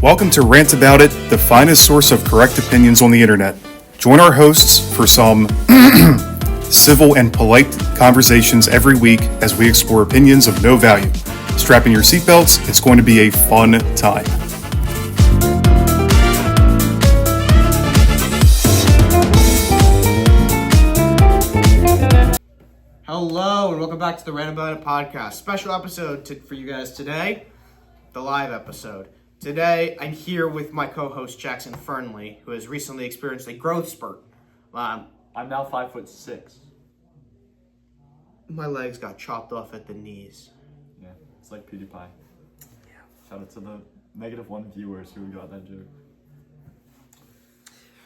Welcome to Rant About It, the finest source of correct opinions on the internet. Join our hosts for some civil and polite conversations every week as we explore opinions of no value. Strap in your seatbelts, it's going to be a fun time. Hello and welcome back to the Rant About It podcast. Special episode for you guys today, the live episode. Today I'm here with my co-host Jackson Fernley, who has recently experienced a growth spurt. I'm now 5'6". My legs got chopped off at the knees. Yeah, it's like PewDiePie. Yeah. Shout out to the -1 viewers who got that joke.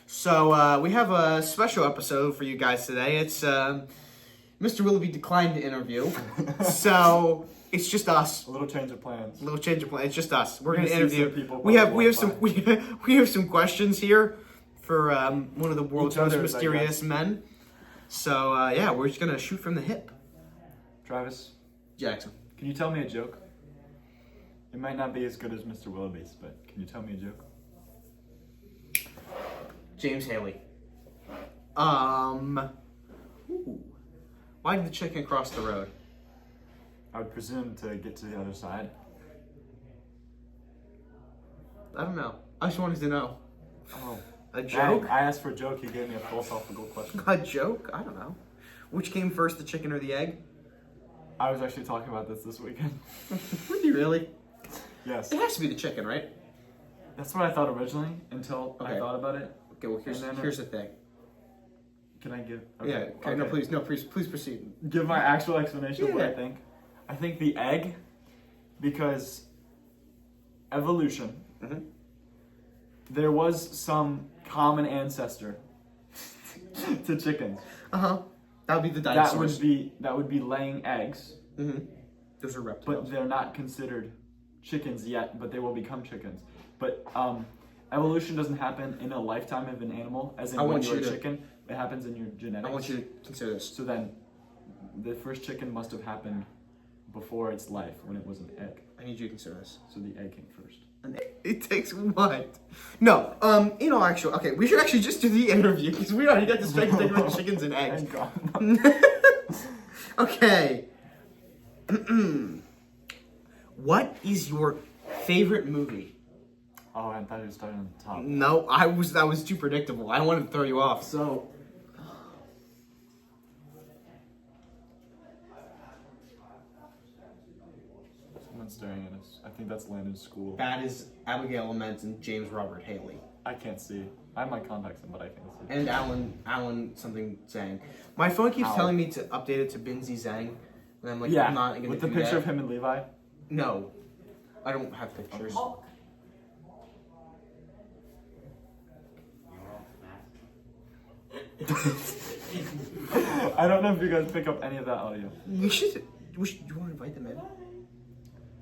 So we have a special episode for you guys today. It's Mr. Willoughby declined the interview, so it's just us. A little change of plans. It's just us. We're going to interview people. We have some questions here for one of the world's most mysterious men. So yeah, we're just going to shoot from the hip. Travis, Jackson, can you tell me a joke? It might not be as good as Mr. Willoughby's, but can you tell me a joke? James Haley. Ooh. Why did the chicken cross the road? I would presume to get to the other side. I don't know. I just wanted to know. Oh. A joke? I asked for a joke, he gave me a philosophical question. A joke? I don't know. Which came first, the chicken or the egg? I was actually talking about this weekend. Were you really? Yes. It has to be the chicken, right? That's what I thought originally, until I thought about it. Okay, well here's the thing. Can I give? Okay. Yeah. Okay. No, please proceed. Give my actual explanation of what Yeah. I think. I think the egg, because evolution. Mm-hmm. There was some common ancestor to chickens. That would be the dinosaurs. That would be laying eggs. Mm-hmm. Those are reptiles. But they're not considered chickens yet. But they will become chickens. But evolution doesn't happen in a lifetime of an animal, as in when you're a chicken. It happens in your genetics. I want you to consider this. So then, the first chicken must have happened before its life, when it was an egg. I need you to consider this. So the egg came first. It takes what? No, okay, we should actually just do the interview, because we already got the straight thing with the chickens and eggs. Okay. What is your favorite movie? Oh, I thought you were starting on the top. No, that was too predictable. I wanted to throw you off. So, someone's staring at us. I think that's Landon's school. That is Abigail Lament and James Robert Haley. I can't see. I have my contacts in, but I can't see. And Alan something Zhang. My phone keeps telling me to update it to Binzi Zhang, and I'm like, I'm not going to do that. With the picture of him and Levi? No, I don't have pictures. Okay. I don't know if you guys pick up any of that audio. We should. Do you want to invite them in?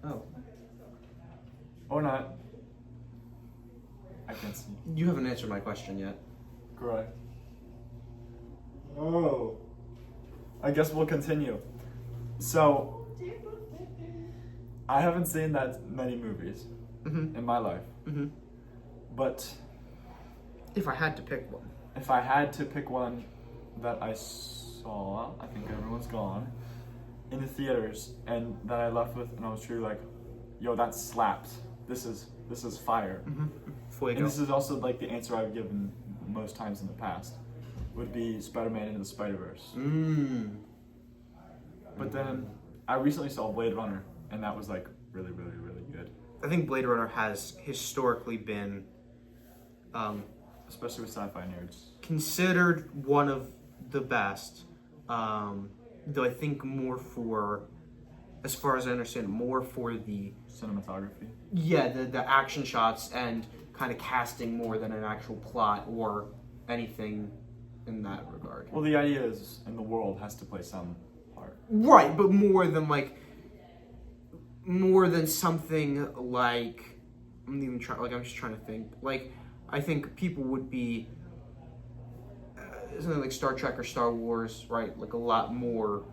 Oh. Or not. I can't see. You haven't answered my question yet. Correct. Oh. I guess we'll continue. So, I haven't seen that many movies in my life. Mm-hmm. But if I had to pick one. If I had to pick one that I saw, I think everyone's gone, in the theaters, and that I left with, and I was truly like, yo, that slaps. This is fire. Mm-hmm. And this is also like the answer I've given most times in the past, would be Spider-Man Into the Spider-Verse. But then I recently saw Blade Runner, and that was like really, really, really good. I think Blade Runner has historically been especially with sci-fi nerds, considered one of the best, though I think more for, as far as I understand, more for the cinematography. Yeah, the action shots and kind of casting more than an actual plot or anything in that regard. Well, the idea is, in the world, has to play some part. Right, but more than something like, I'm just trying to think, like, I think people would be something like Star Trek or Star Wars, right? Like a lot more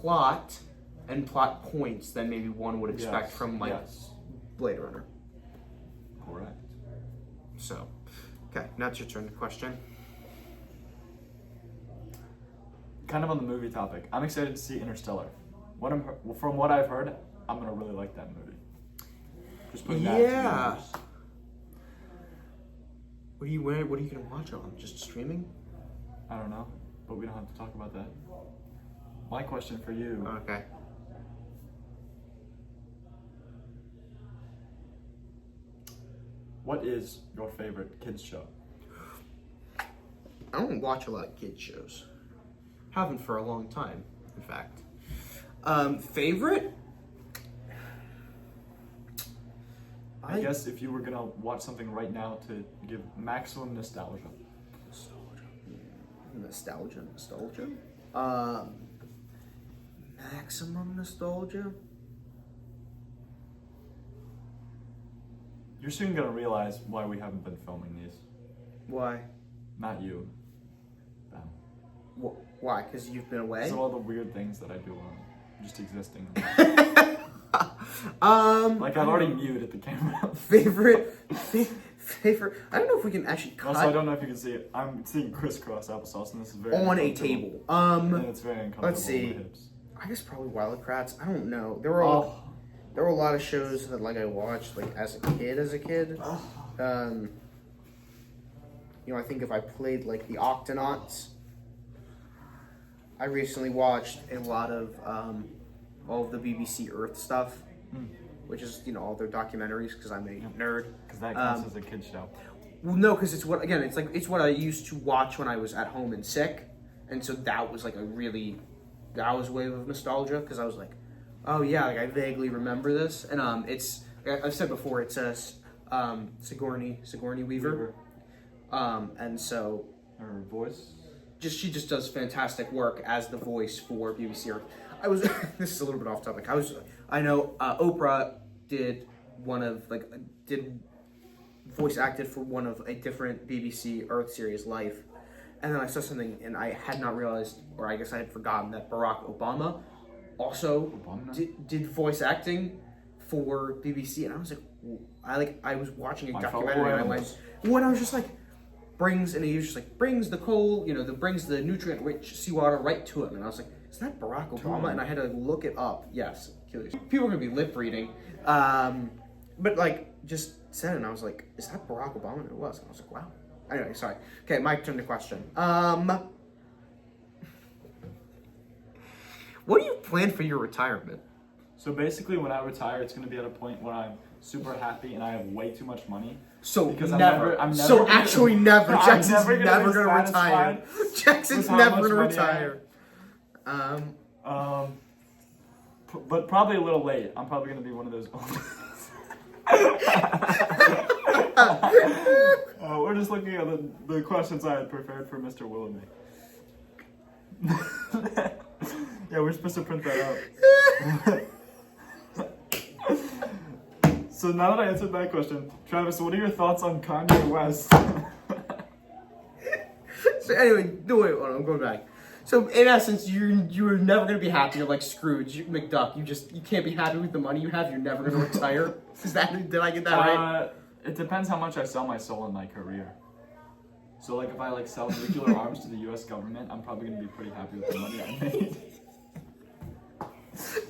plot and plot points than maybe one would expect from Blade Runner. Correct. So, okay, now it's your turn to question. Kind of on the movie topic. I'm excited to see Interstellar. From what I've heard, I'm gonna really like that movie. Just putting that into the universe. What are you gonna watch on? Just streaming? I don't know, but we don't have to talk about that. My question for you. Okay. What is your favorite kids show? I don't watch a lot of kids shows. Haven't for a long time, in fact. Favorite? I guess if you were gonna watch something right now to give maximum nostalgia. Nostalgia. Maximum nostalgia? You're soon gonna realize why we haven't been filming these. Why? Not you. Them. Why? Because you've been away? So all the weird things that I do on just existing. Like I've already muted the camera. Favorite. I don't know if we can actually cut. Also, I don't know if you can see it. I'm seeing crisscross applesauce, and this is very on a table. And it's very uncomfortable. Let's see. On the hips. I guess probably Wild Kratts. I don't know. There were a lot of shows that like I watched like as a kid. You know, I think if I played like the Octonauts. I recently watched a lot of all of the BBC Earth stuff, which is, you know, all their documentaries because I'm a nerd. Because that counts as a kid's show. Well, no, because it's what I used to watch when I was at home and sick, and so that was like that was a wave of nostalgia because I was like, oh yeah, like I vaguely remember this, and it's I've said before it's Sigourney Weaver, and so Her voice. she just does fantastic work as the voice for BBC Earth. This is a little bit off topic. I know Oprah did voice acted for one of a different BBC Earth series, Life, and then I saw something and I had not realized, or I guess I had forgotten that Barack Obama also did voice acting for BBC, and I was like, I was watching a documentary and I went, when I was just like. Brings the coal, you know, brings the nutrient-rich seawater right to him, and I was like, is that Barack Obama? And I had to look it up. Yes, people are gonna be lip reading, but like just said it, and I was like, is that Barack Obama? And it was, and I was like, wow. Anyway, sorry. Okay, my turn to question. What do you plan for your retirement? So basically, when I retire, it's gonna be at a point where I'm super happy and I have way too much money. So because never. I'm never so gonna, actually, never. Jackson's never never gonna retire. Jackson's never gonna retire. But probably a little late. I'm probably gonna be one of those. We're just looking at the questions I had prepared for Mr. Willoughby. Yeah, we're supposed to print that out. So now that I answered that question, Travis, what are your thoughts on Kanye West? So anyway, I'm going back. So in essence, you're never gonna be happy. You're like Scrooge McDuck. You can't be happy with the money you have. You're never gonna retire. Did I get that right? It depends how much I sell my soul in my career. So like if I like sell nuclear arms to the U.S. government, I'm probably gonna be pretty happy with the money I made.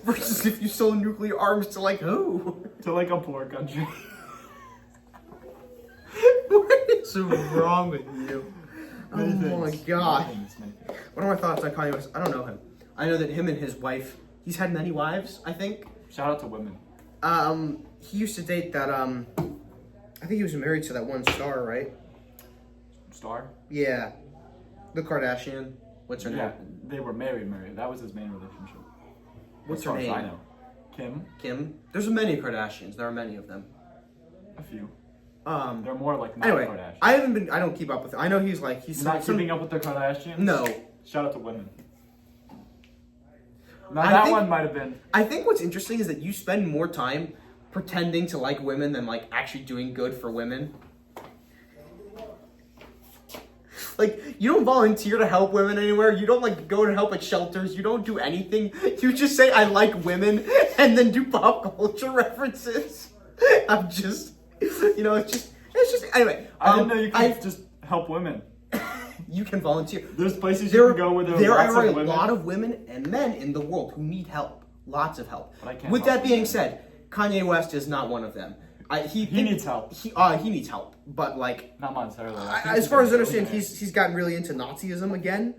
Versus if you sold nuclear arms to like who? To like a poor country. What is wrong with you? My god. What are my thoughts on Kanye West? I don't know him. I know that him and his wife, he's had many wives, I think. Shout out to women. He used to date that, I think he was married to that one star, right? Star? Yeah. The Kardashian. What's her name? Yeah, they were married. That was his main relationship. What's her name? I know. Kim. There's many Kardashians. There are many of them. A few. They're more like not anyway, Kardashians. I don't keep up with it. I know he's not keeping up with the Kardashians? No. Shout out to women. Now one might have been. I think what's interesting is that you spend more time pretending to like women than like actually doing good for women. Like, you don't volunteer to help women anywhere. You don't, like, go and help at shelters. You don't do anything. You just say, I like women, and then do pop culture references. I'm just, it's just. Anyway, I didn't know you could just help women. You can volunteer. There's places you can go where there are lots are of a women. lot of women and men in the world who need help. Lots of help. But I can't With help that being women. said, Kanye West is not one of them. He needs help. He needs help, but like Not monetarily. as far as I understand, he's gotten really into Nazism again.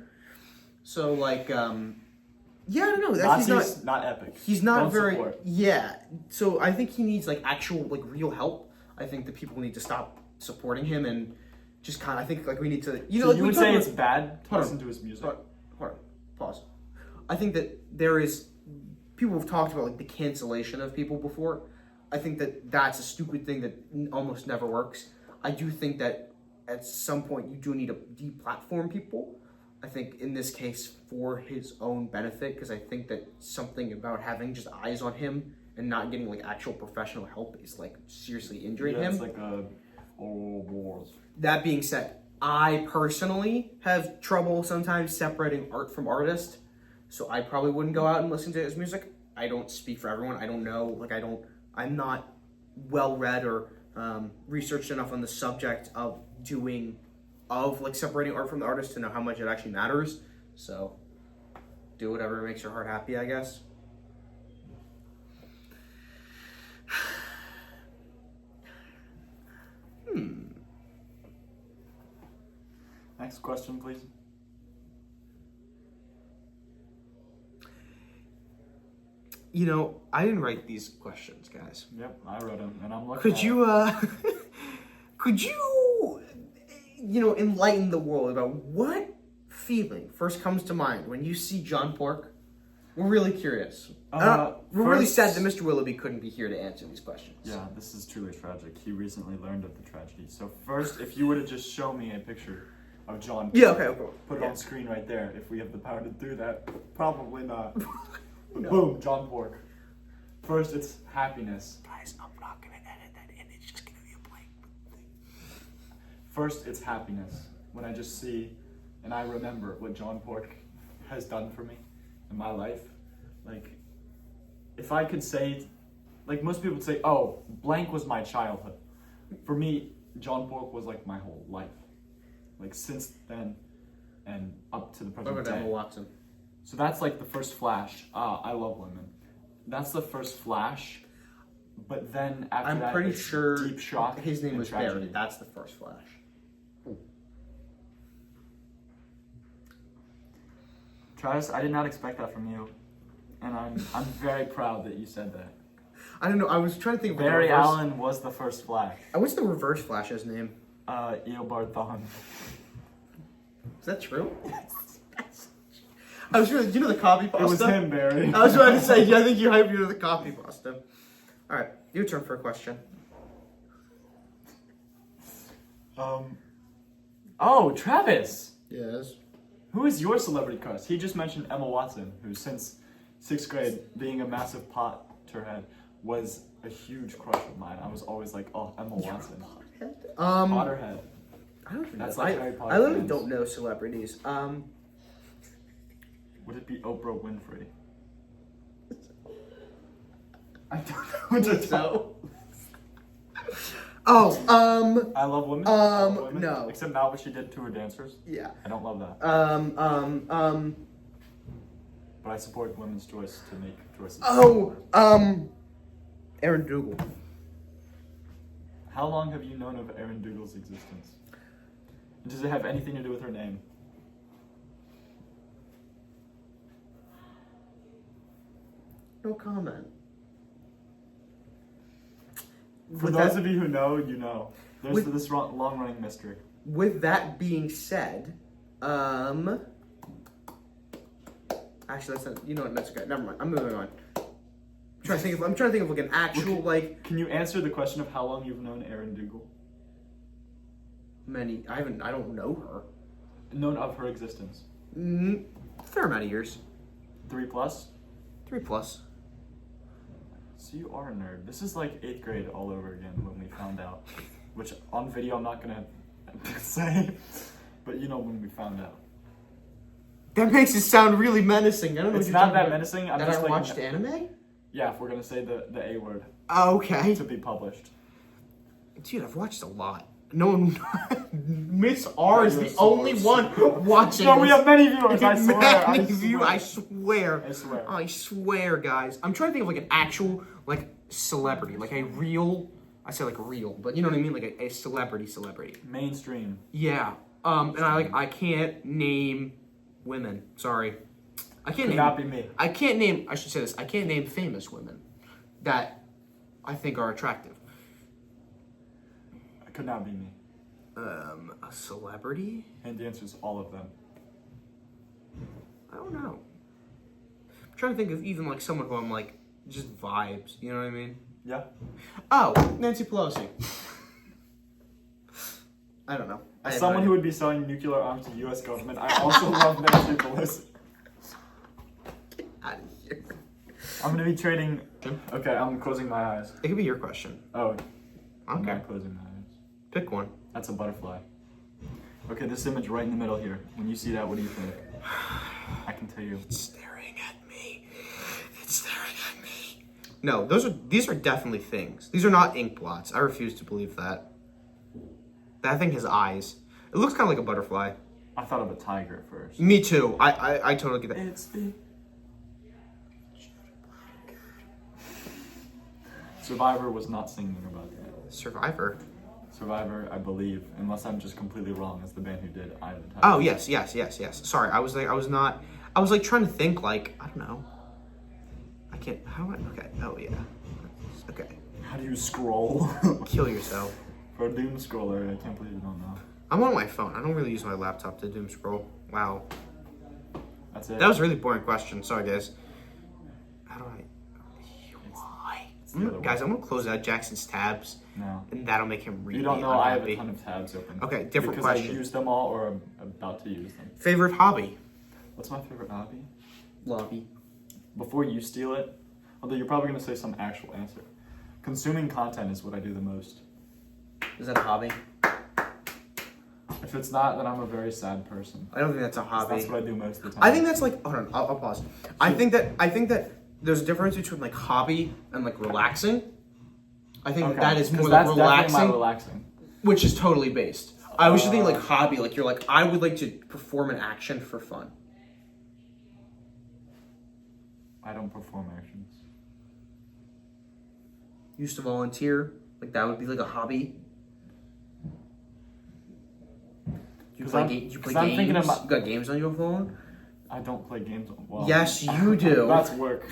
So like, yeah, I don't know. Nazis, not epic. He's not Don't very. support. Yeah. So I think he needs like actual like real help. I think that people need to stop supporting him and just kind of. I think like we need to. So like you we would talk say about- it's bad to Hold on. listen to his music? Hold on. Pause. I think that there is. People have talked about like the cancellation of people before. I think that that's a stupid thing that almost never works. I do think that at some point you do need to deplatform people. I think in this case for his own benefit, because I think that something about having just eyes on him and not getting like actual professional help is like seriously injuring him. It's like wars. That being said, I personally have trouble sometimes separating art from artist, so I probably wouldn't go out and listen to his music. I don't speak for everyone. I don't know. Like I'm not well read or researched enough on the subject of like separating art from the artist to know how much it actually matters. So do whatever makes your heart happy, I guess. Next question, please. I didn't write these questions, guys. Yep, I wrote them, and I'm looking. Could you, enlighten the world about what feeling first comes to mind when you see John Pork? We're really curious. We're really sad that Mr. Willoughby couldn't be here to answer these questions. Yeah, this is truly tragic. He recently learned of the tragedy. So first, if you were to just show me a picture of John Pork, Yeah, okay. put it on screen right there. If we have the power to do that, probably not. No. Boom, John Pork. First, it's happiness. Guys, I'm not going to edit that in. It's just going to be a blank thing. First, it's happiness. When I just see and I remember what John Pork has done for me in my life. Like, if I could say, like most people would say, oh, blank was my childhood. For me, John Pork was like my whole life. Like since then and up to the present What about day. Emma Watson? So that's like the first flash. I love women. That's the first flash. But then after that, I'm pretty it's sure deep shock. his name and was tragedy. Barry. That's the first flash. Travis, I did not expect that from you, and I'm very proud that you said that. I don't know. I was trying to think of Barry the reverse. Allen was the first flash. What's the reverse flash's name? Eobard Thawne. Is that true? I was really, the copy pasta? It was him, Barry. I was trying to say, I think you hyped me to the copy pasta. All right, your turn for a question. Oh, Travis! Yes. Who is your celebrity crush? He just mentioned Emma Watson, who since 6th grade, being a massive Potterhead, was a huge crush of mine. I was always like, oh, Emma Watson. Potterhead. I don't That's know. like Harry Potter I literally fans. don't know celebrities. Would it be Oprah Winfrey? I don't know what to tell. Oh, I love women. I love women, no. Except not what she did to her dancers. yeah. I don't love that. But I support women's choice to make choices. Aaron Dougal. How long have you known of Erin Dougal's existence? Does it have anything to do with her name? No comment. For With those that- of you who know, you know. There's With- this long-running mystery. With that being said, actually, that's not. You know what? That's okay. Never mind. I'm moving on. I'm trying to think of like an actual like Can you answer the question of how long you've known Erin Dougal? many. I don't know her. Known of her existence? Fair amount of years. 3+? 3+. So you are a nerd. This is like 8th grade all over again when we found out. Which on video I'm not gonna say. But you know when we found out. That makes it sound really menacing. I don't know. It's what you're not talking that about. menacing. I'm That just I like, watched anime. Yeah, if we're gonna say the A word Okay. to be published. Dude, I've watched a lot. No one. Miss R is You're the so only worse. one watching. No, we this. have many viewers. I swear. Many view- I swear. I swear. I swear, guys. I'm trying to think of like an actual like celebrity, like a real. I say like real, but you know what I mean, like a celebrity. Mainstream. Yeah. And I can't name women. Sorry. I can't Could name. not be me. I can't name. I should say this. I can't name famous women that I think are attractive. It could not be me. A celebrity? And the answer is all of them. I don't know. I'm trying to think of even like someone who I'm like just vibes. You know what I mean? Yeah. Oh, Nancy Pelosi. I don't know. As someone who would be selling nuclear arms to the U.S. government, I also love Nancy Pelosi. Get out of here. I'm gonna be trading. Okay, I'm closing my eyes. It could be your question. Oh, I'm Okay. not closing my eyes. Pick one. That's a butterfly. Okay, this image right in the middle here. When you see that, what do you think? I can tell you. It's staring at me. It's staring at me. No, these are definitely things. These are not ink blots. I refuse to believe that. That thing has eyes. It looks kind of like a butterfly. I thought of a tiger at first. Me too. I totally get that. It's the Survivor was not singing about that. Survivor. Survivor, I believe, unless I'm just completely wrong, is the band who did Eye of the Tiger. Oh yes. Sorry, I was like trying to think like I don't know. I can't. How? Okay. Oh yeah. Okay. How do you scroll? Kill yourself. For a doom scroller, I can't believe you don't know. I'm on my phone. I don't really use my laptop to doom scroll. Wow. That's it. That was a really boring question. Sorry, guys. How do I? Why? the other Guys, way. I'm gonna close out Jackson's tabs, No. and that'll make him really You don't know I have unhappy. a ton of tabs open. Okay, different because question. I used them all or I'm about to use them. Favorite hobby? What's my favorite hobby? Lobby. Before you steal it, although you're probably going to say some actual answer. Consuming content is what I do the most. Is that a hobby? If it's not, then I'm a very sad person. I don't think that's a 'Cause hobby. That's what I do most of the time. I think that's like. Hold on, I'll pause. I think that there's a difference between like hobby and like relaxing. I think that is more like that's definitely my relaxing, relaxing. which is totally based. I was just thinking like hobby, like you're like I would like to perform an action for fun. I don't perform actions. Used to volunteer, like that would be like a hobby. You 'Cause play, I'm- you play 'cause I'm thinking games. about- You got games on your phone? I don't play games. Well, Yes, you do. That's work.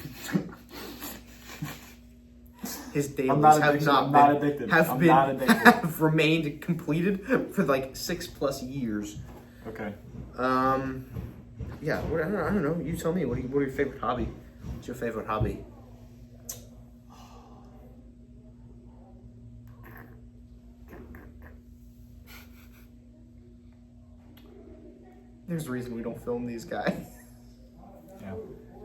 His dailies I'm not have addicted. not I'm been not addicted. have I'm been not addicted. have remained completed for like 6+ years. Okay. Yeah. What, I don't know. You tell me. What are your favorite hobby? What's your favorite hobby? There's a reason we don't film these guys. Yeah.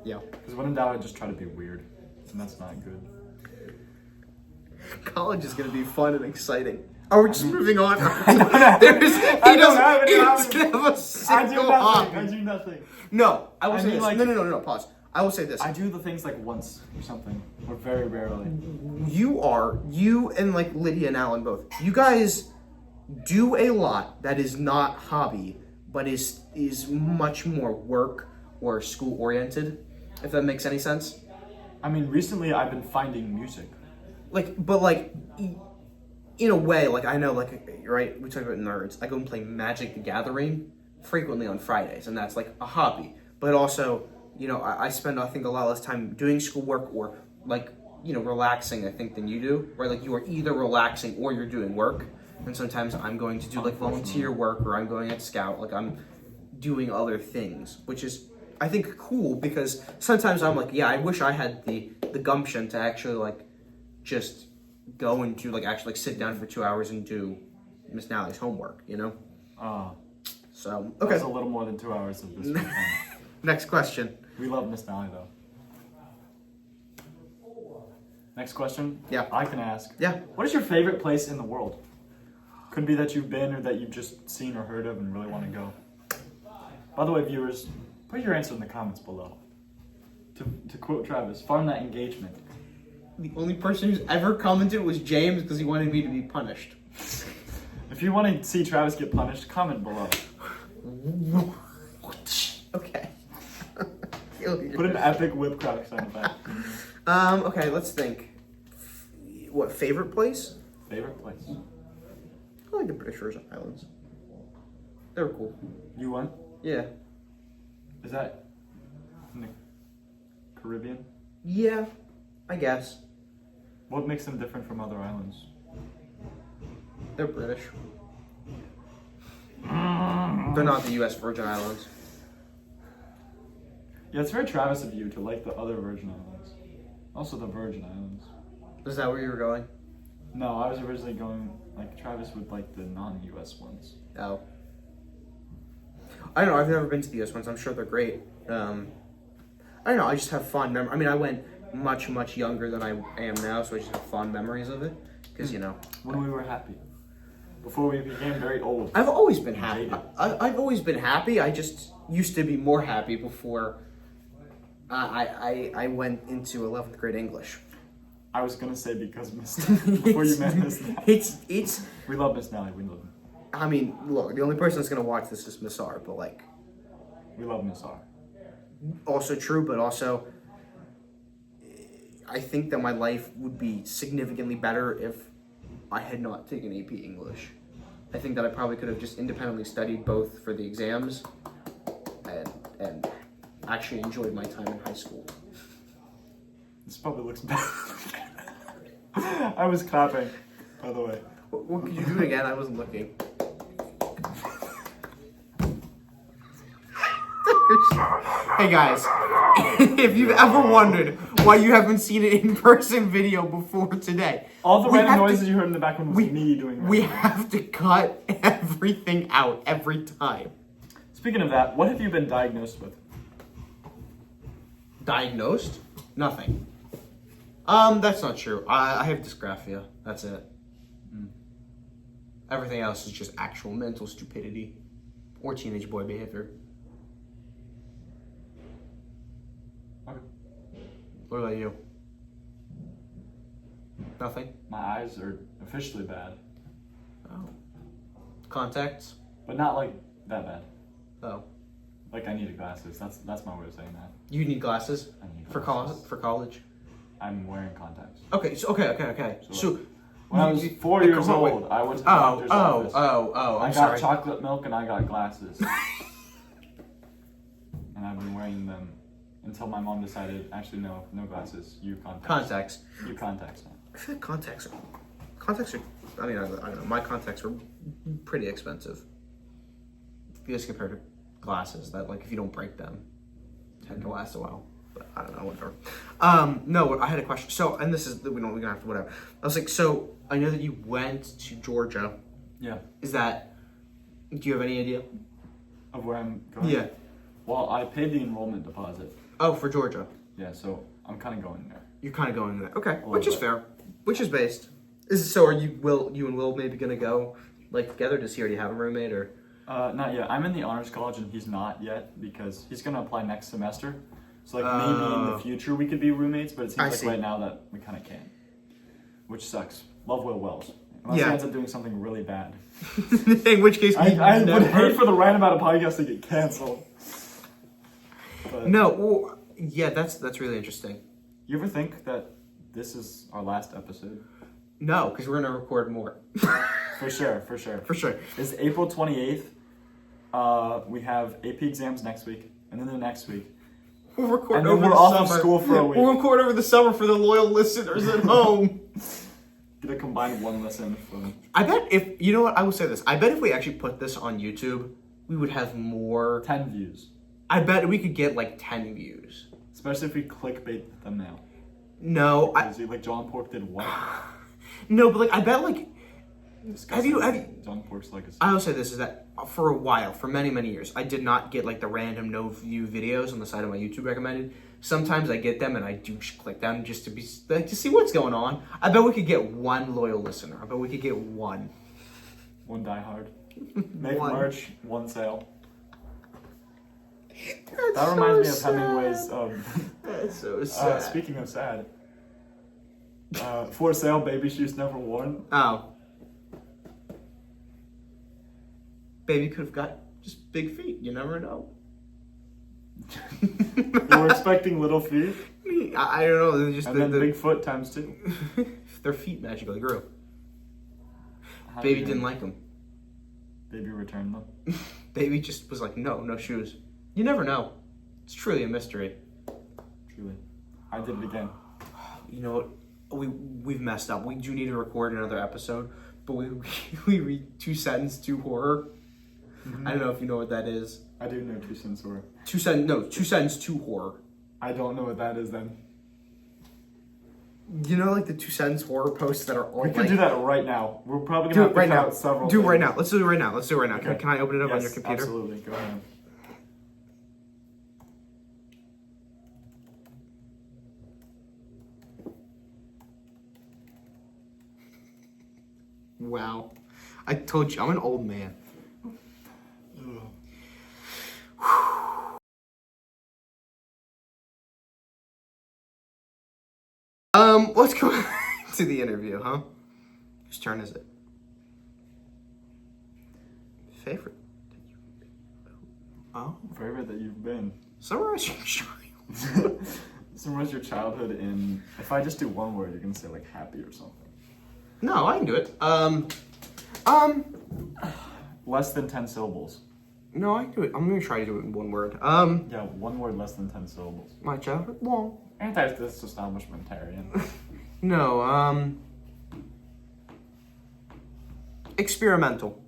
Yeah. Because when in doubt, I just try to be weird, and that's not good. College is gonna be fun and exciting. Oh, we're just moving on. I don't have any He hobbies. doesn't have a I do single nothing. hobby. I do nothing. No, I will I say mean, this. like- No. Pause. I will say this. I do the things like once or something, or very rarely. You and like Lydia and Alan both. You guys do a lot that is not hobby, but is much more work or school oriented. If that makes any sense. I mean, recently I've been finding music. In a way, like I know, like right, we talk about nerds. I go and play Magic the Gathering frequently on Fridays, and that's like a hobby. But also, I spend I think a lot less time doing schoolwork or like relaxing. I think than you do. Right, like you are either relaxing or you're doing work. And sometimes I'm going to do like volunteer work or I'm going at Scout. Like I'm doing other things, which is I think cool because sometimes I'm like, yeah, I wish I had the gumption to actually like just go and do like actually like sit down for 2 hours and do Miss Nally's homework, So okay. That's a little more than 2 hours of this. Next question. We love Miss Nally though. Next question. Yeah. I can ask. Yeah. What is your favorite place in the world? Could be that you've been or that you've just seen or heard of and really want to go. By the way, viewers, put your answer in the comments below. To quote Travis, farm that engagement. The only person who's ever commented was James because he wanted me to be punished. If you want to see Travis get punished, comment below. Okay. Put an epic whip crack sound effect. Okay, let's think. What, favorite place? Favorite place? I like the British Virgin Islands. They were cool. You went? Yeah. Is that in the Caribbean? Yeah, I guess. What makes them different from other islands? They're British. They're not the U.S. Virgin Islands. Yeah, it's very Travis of you to like the other Virgin Islands. Also the Virgin Islands. Is that where you were going? No, I was originally going, like, Travis would like the non-US ones. Oh. I don't know, I've never been to the U.S. ones. I'm sure they're great. I don't know, I just have fond memories. I mean, I went much, much younger than I am now, so I just have fond memories of it. Because, you know. When we were happy. Before we became very old. I've always been happy. Jaded. I've always been happy. I just used to be more happy before I went into 11th grade English. I was gonna say because Miss Nally, before you met Miss Nally. It's. We love Miss Nally, we love her. I mean, look, the only person that's gonna watch this is Miss R, but like. We love Miss R. Also true, but also. I think that my life would be significantly better if I had not taken AP English. I think that I probably could have just independently studied both for the exams and actually enjoyed my time in high school. This probably looks bad. I was clapping, by the way. What could you do it again? I wasn't looking. Hey guys, if you've ever wondered why you haven't seen an in-person video before today, All the we random have to- noises you heard in the background was me doing that. we have to cut everything out every time. Speaking of that, what have you been diagnosed with? Diagnosed? Nothing. That's not true. I have dysgraphia. That's it. Everything else is just actual mental stupidity or teenage boy behavior. Okay. What about you? Nothing? My eyes are officially bad, Oh. Contacts? but not like that bad. Oh. Like I needed glasses. That's my way of saying that. You need glasses? I need For glasses. college? I'm wearing contacts. Okay, so okay. So When I was 4 years wait. old, I went to the doctor's office. Oh, I I'm got sorry. chocolate milk and I got glasses. And I've been wearing them until my mom decided, actually no glasses, you contacts. Contacts. You contacts now. I feel like contacts are, I mean, I don't know, my contacts were pretty expensive. Because compared to glasses that, like, if you don't break them, tend to last a while. But I don't know, whatever. No, I had a question. So, and this is, we don't have to, whatever. I was like, so, I know that you went to Georgia. Yeah. Is that, do you have any idea? Of where I'm going? Yeah. Well, I paid the enrollment deposit. Oh, for Georgia. Yeah, so I'm kind of going there. You're kind of going there. Okay, A which little is bit. fair. Which is based. So are you and Will maybe gonna go, like, together? Does he already have a roommate, or? Not yet. I'm in the honors college and he's not yet because he's gonna apply next semester. So like maybe in the future we could be roommates, but it seems I like see. right now that we kind of can't, which sucks. Love Will Wells. Unless Yeah. he ends up doing something really bad. In which case, I would hate for the Rant About It podcast to get canceled. But No, well, yeah, that's really interesting. you ever think that this is our last episode? No, because we're gonna record more. For sure. For sure. It's April 28th. We have AP exams next week, and then the next week. We'll record And then over we're the off summer. of school for a week. We'll record over the summer for the loyal listeners at home. Get a combined one lesson from. I bet if, you know what, I will say this. I bet if we actually put this on YouTube, we would have more. 10 views. I bet we could get like 10 views. Especially if we clickbait the thumbnail. No, Like John Pork did what? no, but like, I bet like, Discussing have you- John Pork's legacy. I will say this is that for a while, for many, many years, I did not get like the random no view videos on the side of my YouTube recommended. Sometimes I get them and I do click them just to be like to see what's going on. I bet we could get one loyal listener. I bet we could get one. One diehard. Make One. merch, one sale. That's That reminds me so of sad. Hemingway's. That's so sad. Speaking of sad, For sale, baby shoes never worn. Oh. Baby could have got just big feet. You never know. You were expecting little feet? I don't know. They're just And then big foot times 2. Their feet magically grew. How Baby did didn't like them. Baby returned them. Baby just was like, no shoes. You never know. It's truly a mystery. Truly. I did it again. You know what? We've messed up. We do need to record another episode, but we read 2 Cents, 2 Horror. I don't know if you know what that is. I do know 2 cents horror. 2 Cents, 2 Horror. I don't know what that is then. You know, like the 2 Cents horror posts that are all We like... can do that right now. We're probably Do going it to right have to now. cut several Do it right things. now. Let's do it right now. Let's do it right now. Okay. Can I open it up on your Yes, computer? Absolutely. Go ahead. Wow. I told you, I'm an old man. Let's go to the interview, huh? Whose turn is it? Favorite? Oh, Favorite that you've been. summarize your child. Summarize your childhood in... If I just do one word, you can say like happy or something. No, I can do it. Less than 10 syllables. No, I can do it. I'm gonna try to do it in one word. Yeah, one word less than 10 syllables. My childhood? Well, Anti-establishmentarian. no, experimental.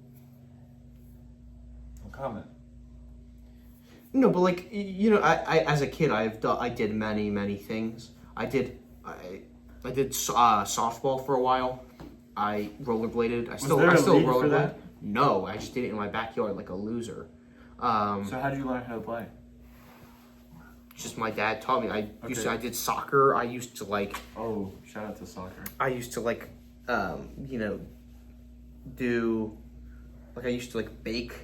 No comment. No, but like you know, I as a kid, I did many things. I did softball for a while. I rollerbladed. I still there a league for rollerblade. that? No, I just did it in my backyard like a loser. So how did you learn how to play? Just my dad taught me. Okay. I did soccer. I used to like. Oh, shout out to soccer. I used to like, do, like I used to like bake.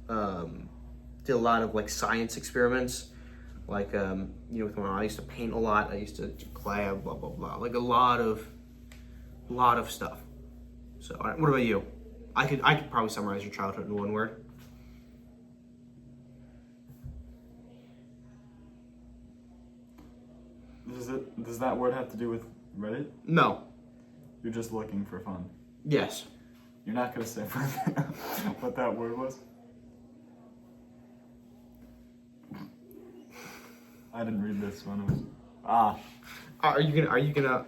Did a lot of like science experiments, like with my mom. I used to paint a lot. I used to do clay, blah blah blah, like a lot of stuff. So, what about you? I could probably summarize your childhood in one word. Does that word have to do with Reddit? No. You're just looking for fun. Yes. You're not gonna say what that word was? I didn't read this one. It was Are you gonna?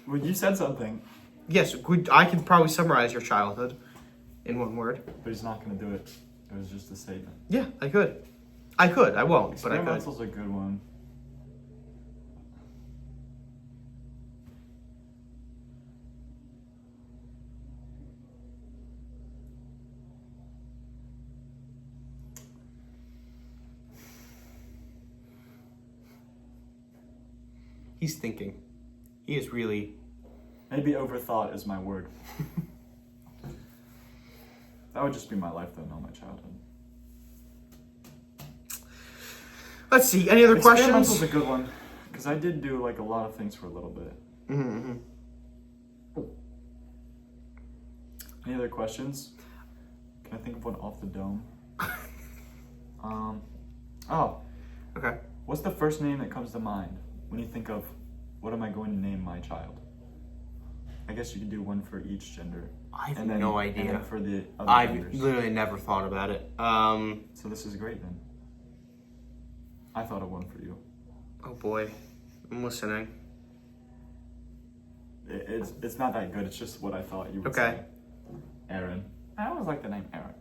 Well, you said something, Yes. I could probably summarize your childhood in one word. but he's not gonna do it. It was just a statement. Yeah, I could. I won't, but I could. Experimental's a good one. He's thinking. He is really. Maybe overthought is my word. That would just be my life though, not my childhood. Let's see. Any other Experimental's questions? a good one, because I did do like a lot of things for a little bit. Mm-hmm. Any other questions? Can I think of one off the dome? Okay. What's the first name that comes to mind when you think of what am I going to name my child? I guess you could do one for each gender. I have and then, no and idea. then for the other I've genders. literally never thought about it. So this is great then. I thought of one for you. Oh boy, I'm listening. It's not that good. It's just what I thought you would Okay. say. Aaron. I always like the name Aaron.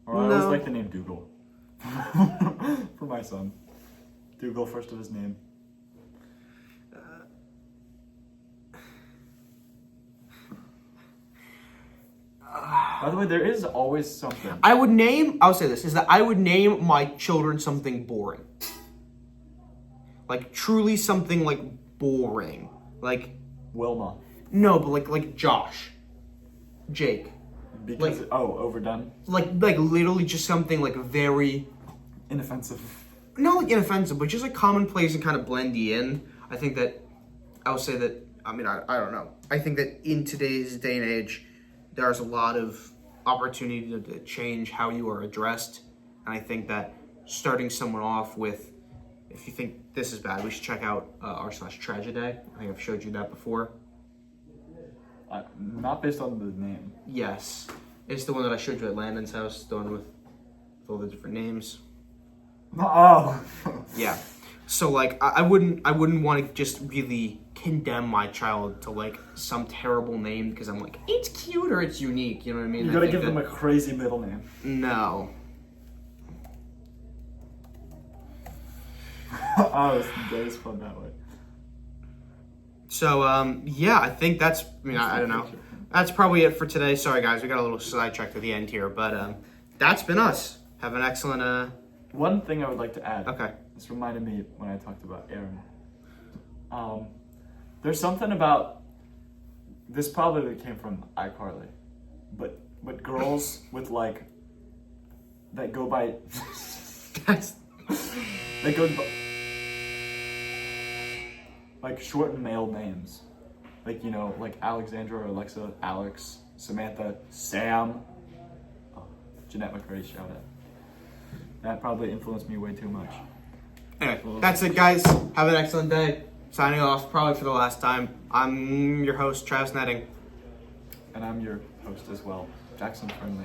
Or I always No. like the name Dougal. For my son. Dougal, first of his name. By the way, there is always something. I'll say this, is that I would name my children something boring. Like, truly something, like, boring. Like, Wilma. no, but like Josh. Jake. Because, Like- overdone. Like literally just something, like, very... Inoffensive. not like inoffensive, but just like commonplace and kind of blendy in. I think that I would say that. I mean, I don't know. I think that in today's day and age, there's a lot of opportunity to change how you are addressed, and I think that starting someone off with, if you think this is bad, we should check out r/Tragedy. I think I've showed you that before. Not based on the name. Yes, it's the one that I showed you at Landon's house, the one with all the different names. Oh. Yeah. So like I wouldn't want to just really condemn my child to like some terrible name because I'm like, it's cute or it's unique, you know what I mean? You gotta give them a crazy middle name. No. Oh, that is fun that way. So yeah, I think that's I don't know. That's probably it for today. Sorry guys, we got a little sidetracked at the end here, but that's been us. Have an excellent One thing I would like to add. Okay. This reminded me when I talked about Aaron. There's something about this probably came from iCarly, but girls with like that go by That's that go by like shortened male names, like like Alexandra or Alexa, Alex, Samantha, Sam, Jeanette McCrae, shout out. That probably influenced me way too much. Anyway, that's it, guys. Have an excellent day. Signing off, probably for the last time. I'm your host, Travis Netting. And I'm your host as well, Jackson Friendly.